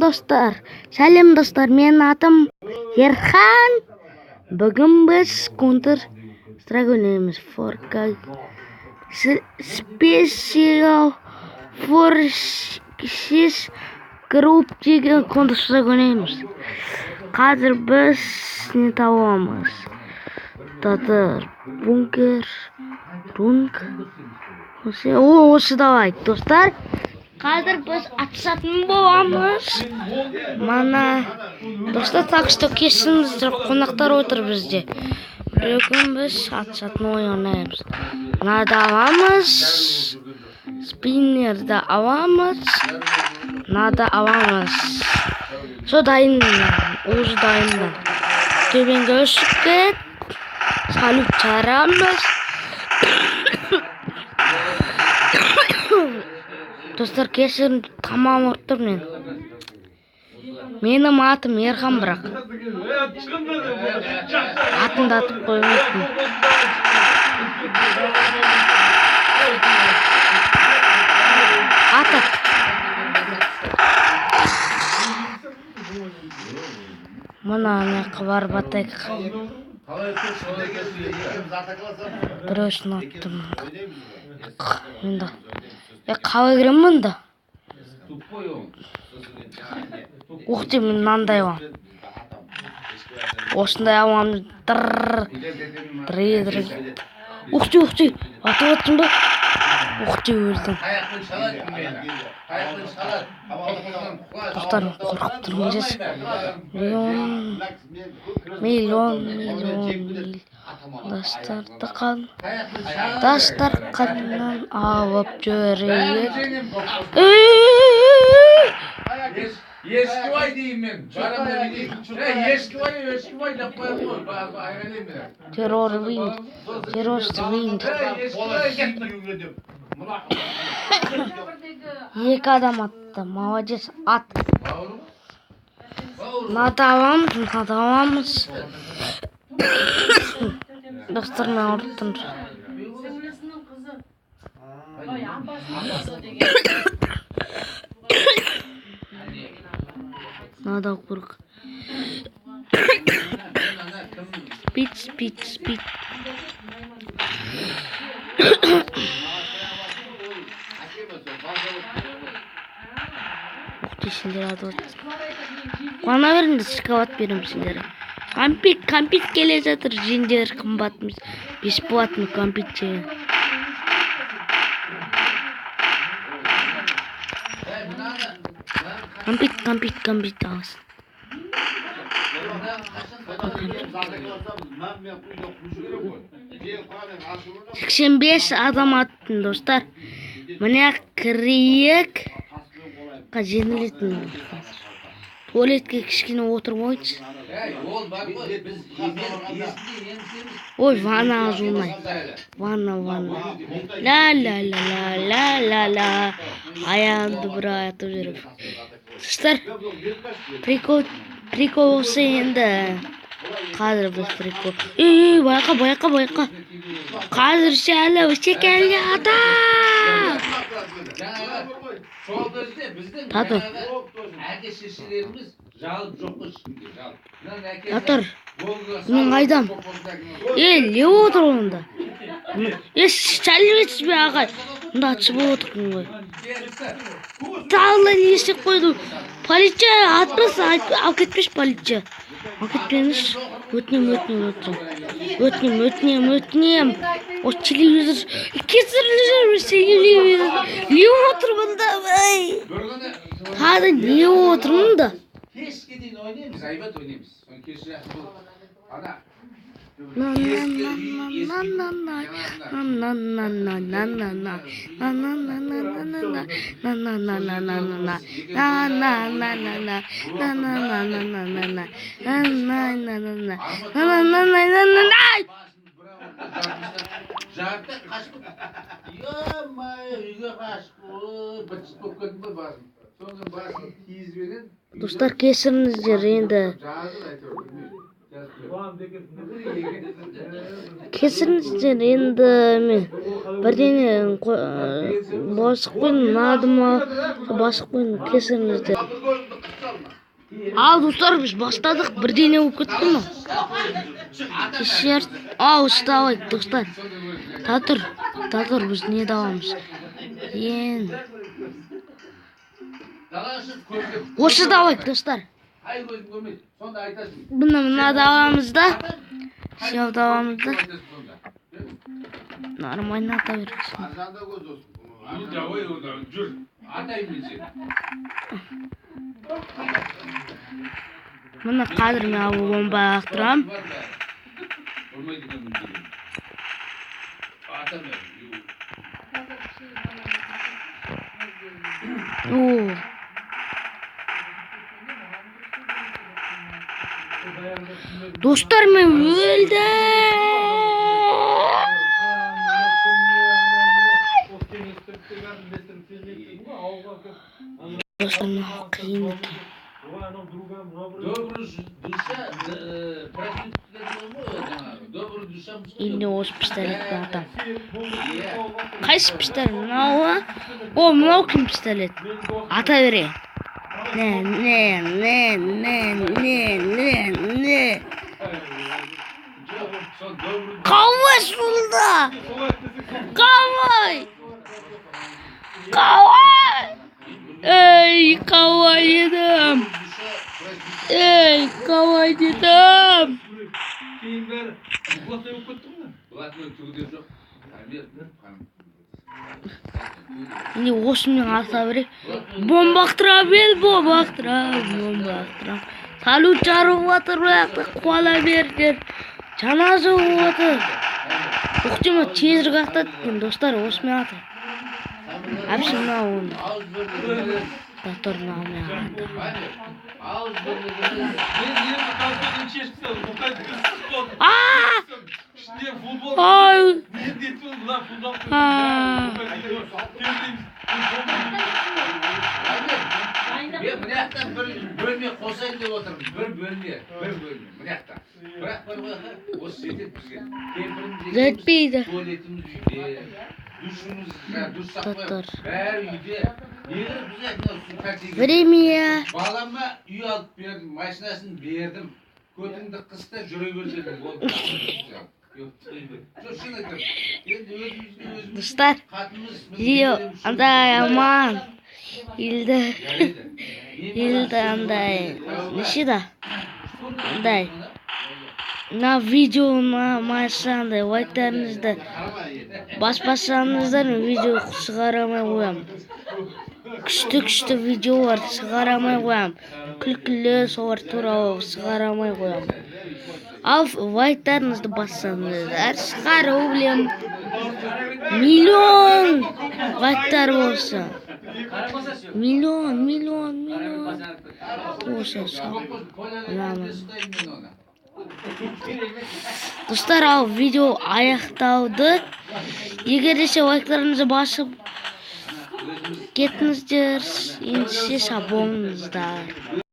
достар. Сәлем достар, менің атым Ерхан. Бүгін біз Counter Strike ойнаймыз. Special Forces Group деген Counter Strike ойнаймыз. Қазір біз не табамыз? Татар, бункер, рунг. Осы давай, достар. Қазір біз атысатын боламыз. Мана достар, так что кешіріңіздер, қонақтар отыр бізде. Бүгін біз атысатын ойнаймыз. Мынада аламыз. Спиннерді аламыз. Мынада аламыз. Со дайын, өзі дайын. Төбенге өшіп кет. Салют чарамыз. Достар, кешірін тамам ұрттым мен. Менің атым Ерхан, бірақ атымды атып қоймайтын. Атып. Мұна неқі бар батайық. Бір өшін аттым. Енді. Қалай кірем мұнда? Ұқты мен мынандай вам. Осындай аламыз. Ұқты. Атып аттым ба? Ұқты өлдім. Достарым қорқып тұрмыз. Миллион. Дастар қаннан алып жүрейік. Ешкібай дейін мен. Ешкібай деп қойып қой. Террорист винд. Екі адам атты. Молодец, ат. Надавамыз. Достар, мен ұрттым. Надо құрық. Спид. Ұқты сендер адуат. Қуана беріңді, шоколад берем сендер. Компит келе жатыр, жеңдер қымбатымыз. Бесплатный компит жеген. Компит аласың. 85 адам аттың, достар. Міне кірейік. Жеңілетін. Туалетке кішкене отырып ойыншы. Ой, ванна жумай. Ванна. Ла. Аянды бір аятып жүріп. Достар, прикол осы енді. Қазір біз прикол. Байқа. Қазір шәлі өшекәлі ата. Татыр. Татыр. Мен қайдам. Не отыр онда? Сәлеметсіз бе ағай? Мұнда атшы болып отырмын ғой. Талла не істеп қойдым? Полиция атпыз, алып кетпеш полиция. Алып кетпеңіз. Өтінем. О, телевизор. Кесірлі телевизор. Не отырмын да? Қады не отырмын да? Кешке дейін ойнаймыз, айбат ойнаймыз. Кешке ана жарты қашып үйге қашып бітіп болып кеттім ғой басым. Соңғы басым киізбенен. Достар, кесіріңіздер енді. Кесіріңіздер енді мен бірдеңе басып қойдым, надыма басып қойдым, кесіріңіздер. Ал достар, біз бастадық, бірдеңе болып кетті ме? Кешер. Ау, ұставай достар. Татыр, біз не давамыз? Осы давай достар. Мына давамыз да. Все давамыз да. Нормально ата бересің. Ну давай одан жүр. Атайын мен сені. Мына қазір мен бомба ақтырам. О. Достар, мен өлдім. Достар, мынау қиын екен. Енді осы пистолетті атам. Қайсы пистолет? Мынау? О, мынау кім пистолет? Ата бере. Не. Қалай сонда? Қалай? Эй, қалай едім? Енді осымен ата бере. Бомба ақтырам. Салют жарып отыр, бірақ қуала бердер. Жаназа отыр. Оқтема тезіргі ақтады екен, достар, осымен ата. Әпсі мынау оны. Татыр мынаумен ата. Мен мынаяқтан бір бөлме қосайын деп отырмын. Бір бөлме. Мынаяқтан. Бірақ бар ғой, осы жетеді бізге. Жетпейді. Туалетіміз үйде. Душымыз, душ сақпай. Бәрі үйде. Егер бізге Время. балама үй алып бердім, машинасын бердім. Көтіңді қыста жүре бер дедім. Достар, видео андай аман. Елді андай. Неше да? Андай. Мына видеоны майсаңдай лайктарыңызды баспасаңыздар, видео шығарамай қоям. Күшті видеолар шығарамай қоям. Күлкілі солар туралы шығарамай қоям. Ал лайктарыңызды бассаңыздар, шығару білем. Миллион лайктар болса. Миллион. Болса сау. Достар, ал видео аяқталды. Егер десе лайктарыңызды басып кетіңіздер, ендеше сау болыңыздар.